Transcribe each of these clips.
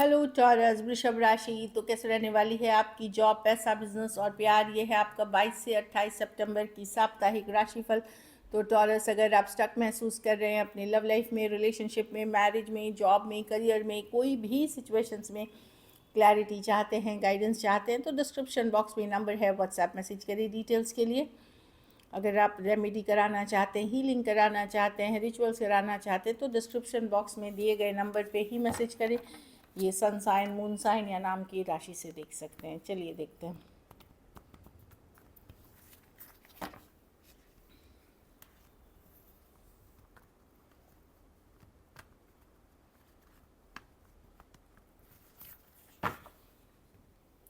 Hello taurus वृषभ राशि। तो कैसे रहने वाली है आपकी जॉब, पैसा, बिजनेस और प्यार। ये है आपका 22 से 28 सितंबर की साप्ताहिक राशिफल। तो टॉरस, अगर आप स्टक महसूस कर रहे हैं अपनी लव लाइफ में, रिलेशनशिप में, मैरिज में, जॉब में, करियर में, कोई भी सिचुएशंस में क्लैरिटी चाहते हैं, गाइडेंस चाहते हैं, तो डिस्क्रिप्शन बॉक्स में नंबर है, व्हाट्सएप मैसेज करिए डिटेल्स के लिए। अगर आप रेमेडी कराना चाहते हैं, हीलिंग कराना चाहते हैं, रिचुअल्स कराना चाहते हैं, तो डिस्क्रिप्शन बॉक्स में दिए गए नंबर पे ही मैसेज करें। ये सन साइन, मून साइन या नाम की राशि से देख सकते हैं। चलिए देखते हैं।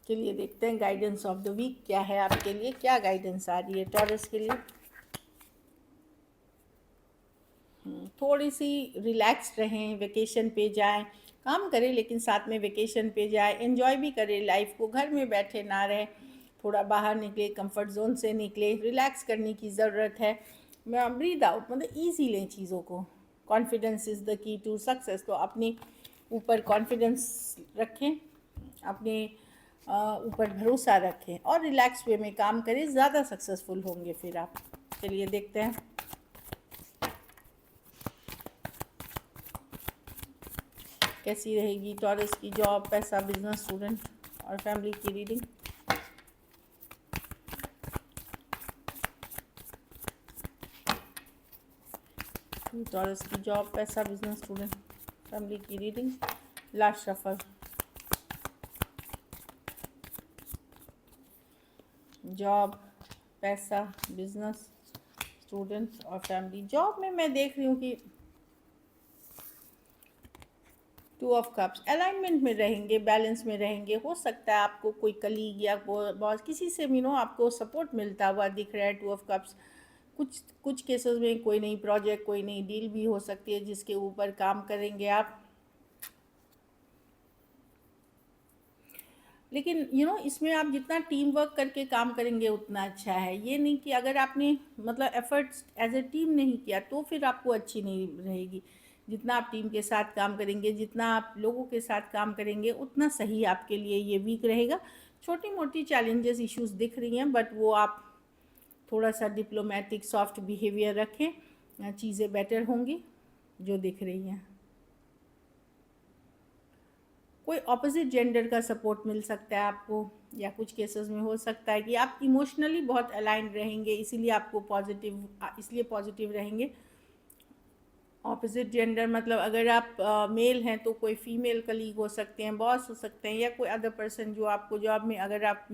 चलिए देखते हैं गाइडेंस ऑफ द वीक क्या है आपके लिए, क्या गाइडेंस आ रही है टॉरस के लिए। थोड़ी सी रिलैक्स्ड रहें, वेकेशन पे जाएं, काम करें लेकिन साथ में वेकेशन पे जाएं, एंजॉय भी करें लाइफ को, घर में बैठे ना रहें, थोड़ा बाहर निकले, कंफर्ट जोन से निकले, रिलैक्स करने की ज़रूरत है। ब्रीद आउट, मतलब ईजी लें चीज़ों को। Confidence is the key to success. तो अपने ऊपर कॉन्फिडेंस रखें, अपने ऊपर भरोसा रखें और रिलैक्स वे में काम करें, ज़्यादा सक्सेसफुल होंगे फिर आप। चलिए देखते हैं। कैसी रहेगी टॉरस की जॉब, पैसा, बिजनेस, स्टूडेंट और फैमिली की रीडिंग। टॉरस की जॉब, पैसा, बिजनेस, स्टूडेंट, फैमिली की रीडिंग। Last shuffle. जॉब, पैसा, बिजनेस, स्टूडेंट और फैमिली। जॉब में मैं देख रही हूँ कि 2 ऑफ कप्स अलाइनमेंट में रहेंगे, बैलेंस में रहेंगे। हो सकता है आपको कोई कलीग या बॉस किसी से भी आपको सपोर्ट मिलता हुआ दिख रहा है। 2 ऑफ कप्स कुछ कुछ केसेस में कोई नई प्रोजेक्ट, कोई नई डील भी हो सकती है जिसके ऊपर काम करेंगे आप। लेकिन इसमें आप जितना टीम वर्क करके काम करेंगे उतना अच्छा है। ये नहीं कि अगर आपने मतलब एफर्ट्स एज ए टीम नहीं किया तो फिर आपको अच्छी नहीं रहेगी। जितना आप टीम के साथ काम करेंगे, जितना आप लोगों के साथ काम करेंगे, उतना सही आपके लिए ये वीक रहेगा। छोटी मोटी चैलेंजेस, इश्यूज दिख रही हैं, बट वो आप थोड़ा सा डिप्लोमेटिक, सॉफ्ट बिहेवियर रखें, चीज़ें बेटर होंगी जो दिख रही हैं। कोई ऑपोजिट जेंडर का सपोर्ट मिल सकता है आपको, या कुछ केसेस में हो सकता है कि आप इमोशनली बहुत अलाइन रहेंगे, इसीलिए आपको पॉजिटिव रहेंगे। ऑपोजिट जेंडर मतलब अगर आप मेल हैं तो कोई फीमेल कलीग हो सकते हैं, बॉस हो सकते हैं, या कोई अदर पर्सन जो आपको जॉब में, अगर आप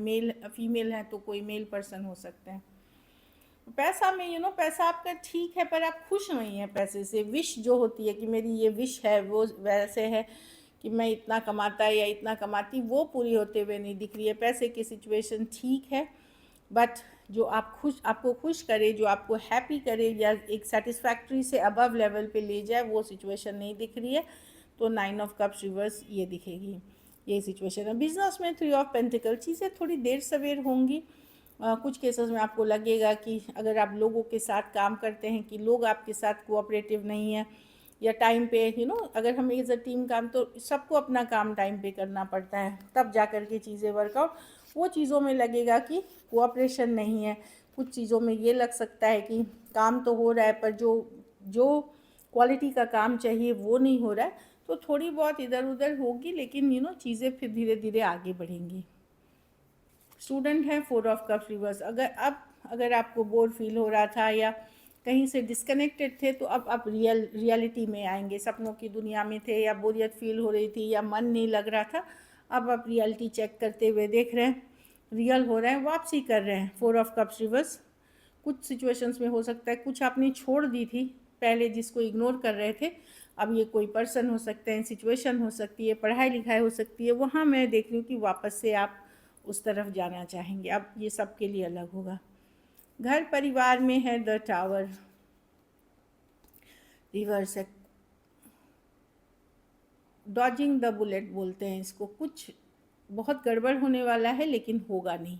फीमेल हैं तो कोई मेल पर्सन हो सकते हैं। पैसा में पैसा आपका ठीक है, पर आप खुश नहीं हैं पैसे से। विश जो होती है कि मेरी ये विश है, वो वैसे है कि मैं इतना कमाता या इतना कमाती, वो पूरी होते हुए नहीं दिख रही है। पैसे की सिचुएशन ठीक है, बट जो आपको खुश करे, जो आपको हैप्पी करे या एक सेटिस्फैक्ट्री से अबव लेवल पे ले जाए, वो सिचुएशन नहीं दिख रही है। तो 9 ऑफ कप्स रिवर्स ये दिखेगी, ये सिचुएशन है। बिजनेस में 3 ऑफ पेंटिकल, चीज़ें थोड़ी देर सवेर होंगी। कुछ केसेस में आपको लगेगा कि अगर आप लोगों के साथ काम करते हैं कि लोग आपके साथ कोऑपरेटिव नहीं है, या टाइम पे अगर हम एज अ टीम काम, तो सबको अपना काम टाइम पे करना पड़ता है, तब जा कर के चीज़ें वर्कआउट। वो चीज़ों में लगेगा कि कोऑपरेशन नहीं है। कुछ चीज़ों में ये लग सकता है कि काम तो हो रहा है, पर जो जो क्वालिटी का काम चाहिए वो नहीं हो रहा है। तो थोड़ी बहुत इधर उधर होगी, लेकिन चीज़ें फिर धीरे धीरे आगे बढ़ेंगी। स्टूडेंट हैं 4 ऑफ कप्स रिवर्स। अगर आपको बोर फील हो रहा था या कहीं से डिस्कनेक्टेड थे, तो अब आप रियलिटी में आएंगे। सपनों की दुनिया में थे, या बोरियत फील हो रही थी, या मन नहीं लग रहा था, अब आप रियलिटी चेक करते हुए देख रहे हैं, रियल हो रहे हैं, वापसी कर रहे हैं। 4 ऑफ कप्स रिवर्स। कुछ सिचुएशंस में हो सकता है कुछ आपने छोड़ दी थी पहले, जिसको इग्नोर कर रहे थे। अब ये कोई पर्सन हो सकते हैं, सिचुएशन हो सकती है, पढ़ाई लिखाई हो सकती है, वहाँ मैं देख रही हूँ कि वापस से आप उस तरफ जाना चाहेंगे। अब ये सबके लिए अलग होगा। घर परिवार में है द टावर रिवर्स है। डॉजिंग द बुलेट बोलते हैं इसको। कुछ बहुत गड़बड़ होने वाला है लेकिन होगा नहीं,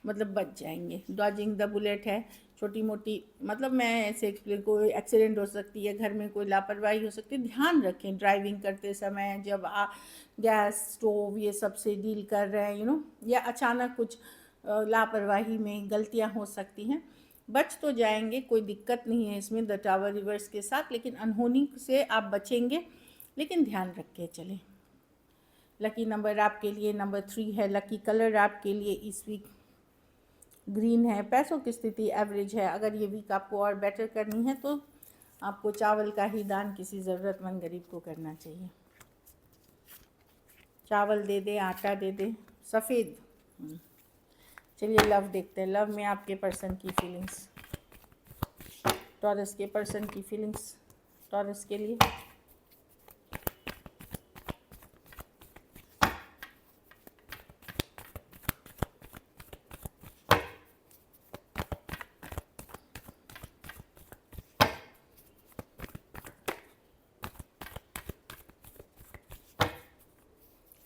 मतलब बच जाएंगे। डॉजिंग द बुलेट है छोटी मोटी, मतलब मैं ऐसे एक्सप्लेन, कोई एक्सीडेंट हो सकती है, घर में कोई लापरवाही हो सकती है, ध्यान रखें ड्राइविंग करते समय, जब गैस स्टोव ये सब से डील कर रहे हैं, या अचानक कुछ लापरवाही में गलतियां हो सकती हैं। बच तो जाएंगे, कोई दिक्कत नहीं है इसमें द टावर रिवर्स के साथ, लेकिन अनहोनी से आप बचेंगे, लेकिन ध्यान रख के चलें। लकी नंबर आपके लिए नंबर 3 है। लकी कलर आपके लिए इस वीक ग्रीन है। पैसों की स्थिति एवरेज है। अगर ये वीक आपको और बेटर करनी है तो आपको चावल का ही दान किसी ज़रूरतमंद गरीब को करना चाहिए। चावल दे दे, आटा दे दे, सफ़ेद। चलिए लव देखते हैं। लव में आपके पर्सन की फीलिंग्स, टॉरस के पर्सन की फीलिंग्स टॉरस के लिए।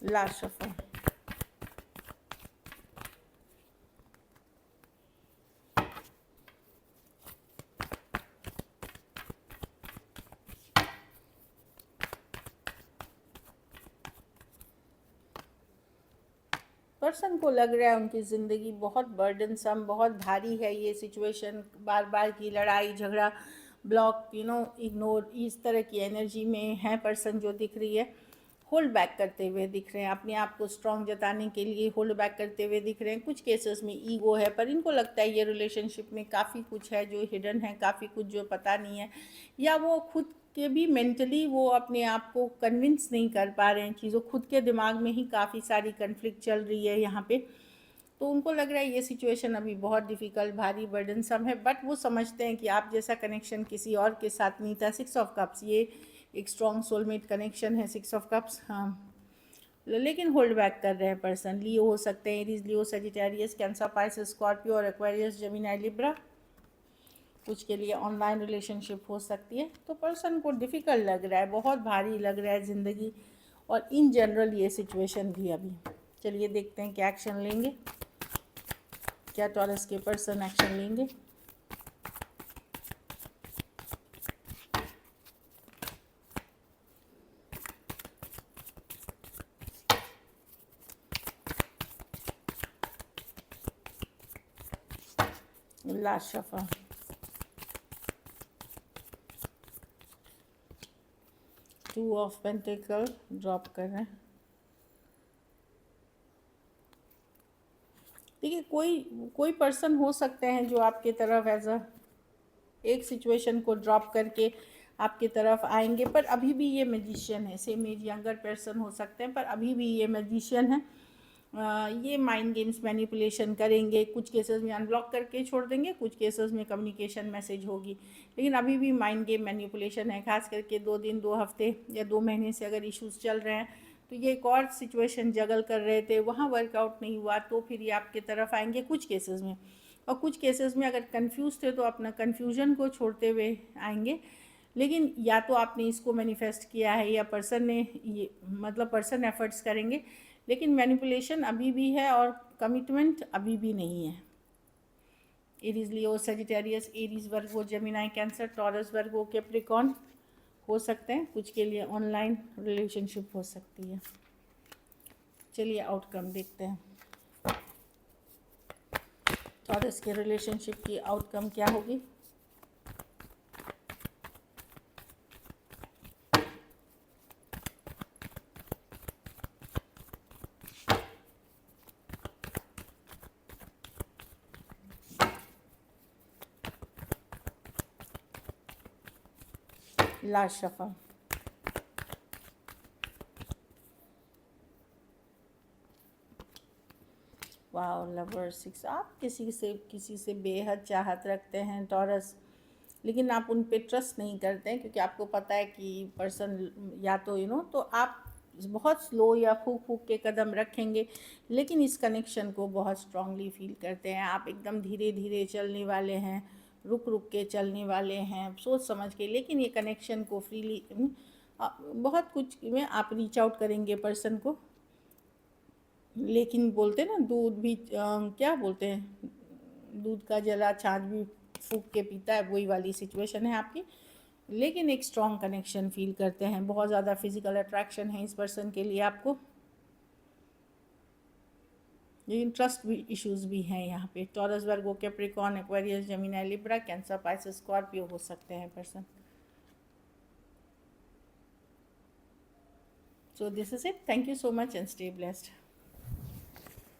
Last shuffle. पर्सन को लग रहा है उनकी ज़िंदगी बहुत बर्डनसम, बहुत भारी है ये सिचुएशन, बार बार की लड़ाई झगड़ा, ब्लॉक, इग्नोर, इस तरह की एनर्जी में है पर्सन जो दिख रही है। होल्ड बैक करते हुए दिख रहे हैं, अपने आप को स्ट्रॉन्ग जताने के लिए होल्ड बैक करते हुए दिख रहे हैं। कुछ केसेस में ईगो है, पर इनको लगता है ये रिलेशनशिप में काफ़ी कुछ है जो हिडन है, काफ़ी कुछ जो पता नहीं है, या वो खुद के भी मेंटली वो अपने आप को कन्विंस नहीं कर पा रहे हैं चीज़ों, खुद के दिमाग में ही काफ़ी सारी कन्फ्लिक्ट चल रही है यहाँ पे। तो उनको लग रहा है ये सिचुएशन अभी बहुत डिफ़िकल्ट, भारी, बर्डनसम है, बट वो समझते हैं कि आप जैसा कनेक्शन किसी और के साथ नहीं था। 6 ऑफ कप्स, ये एक स्ट्रॉन्ग सोलमेट कनेक्शन है। 6 ऑफ कप्स, हाँ, लेकिन होल्ड बैक कर रहे हैं पर्सन। लियो हो सकते हैं, एरीज, लियो, सजिटेरियस, कैंसर, पाइसेस, स्कॉर्पियो और एक्वेरियस, जेमिनी, लिब्रा। कुछ के लिए ऑनलाइन रिलेशनशिप हो सकती है। तो पर्सन को डिफ़िकल्ट लग रहा है, बहुत भारी लग रहा है ज़िंदगी, और इन जनरल ये सिचुएशन भी अभी। चलिए देखते हैं क्या एक्शन लेंगे, क्या टॉरस के पर्सन एक्शन लेंगे। Last shuffle. Two of pentacle drop कर रहे हैं। देखिए, कोई पर्सन हो सकते हैं जो आपके तरफ एक सिचुएशन को ड्रॉप करके आपकी तरफ आएंगे, पर अभी भी ये मैजिशियन है। सेम एज यंगर पर्सन हो सकते हैं, पर अभी भी ये मैजिशियन है। ये माइंड गेम्स, मैनिपुलेशन करेंगे। कुछ केसेस में अनब्लॉक करके छोड़ देंगे, कुछ केसेस में कम्युनिकेशन मैसेज होगी, लेकिन अभी भी माइंड गेम, मैनिपुलेशन है। खास करके 2 दिन, 2 हफ्ते या 2 महीने से अगर इश्यूज चल रहे हैं तो ये एक और सिचुएशन जगल कर रहे थे, वहाँ वर्कआउट नहीं हुआ तो फिर ये आपके तरफ आएंगे कुछ केसेस में। और कुछ केसेस में अगर कंफ्यूज थे तो अपना कन्फ्यूजन को छोड़ते हुए आएंगे। लेकिन या तो आपने इसको मैनिफेस्ट किया है या पर्सन ने, ये मतलब पर्सन एफर्ट्स करेंगे, लेकिन मैनिपुलेशन अभी भी है और कमिटमेंट अभी भी नहीं है। एरीज, लियो, सजिटेरियस, एरीज, वर्गो, Gemini, cancer, taurus, Virgo, Capricorn हो सकते हैं। कुछ के लिए ऑनलाइन रिलेशनशिप हो सकती है। चलिए आउटकम देखते हैं, टॉरस के रिलेशनशिप की आउटकम क्या होगी। Last shuffle. Wow, lover 6। आप किसी से बेहद चाहत रखते हैं टॉरस, लेकिन आप उन पे ट्रस्ट नहीं करते हैं, क्योंकि आपको पता है कि पर्सन या तो तो आप बहुत स्लो या फूक फूक के कदम रखेंगे, लेकिन इस कनेक्शन को बहुत स्ट्रांगली फील करते हैं। आप एकदम धीरे धीरे चलने वाले हैं, रुक रुक के चलने वाले हैं, सोच समझ के, लेकिन ये कनेक्शन को फ्रीली, बहुत कुछ में आप रीच आउट करेंगे पर्सन को। लेकिन बोलते ना, दूध भी क्या बोलते हैं, दूध का जला छाछ भी फूक के पीता है, वही वाली सिचुएशन है आपकी। लेकिन एक स्ट्रॉन्ग कनेक्शन फील करते हैं, बहुत ज़्यादा फिजिकल अट्रैक्शन है इस पर्सन के लिए आपको, लेकिन ट्रस्ट भी इश्यूज भी हैं यहाँ पे। Taurus, Virgo, Capricorn, Aquarius, Gemini, Libra, Cancer, Pisces, Scorpio हो सकते हैं person. So this is it. Thank you so much and stay blessed.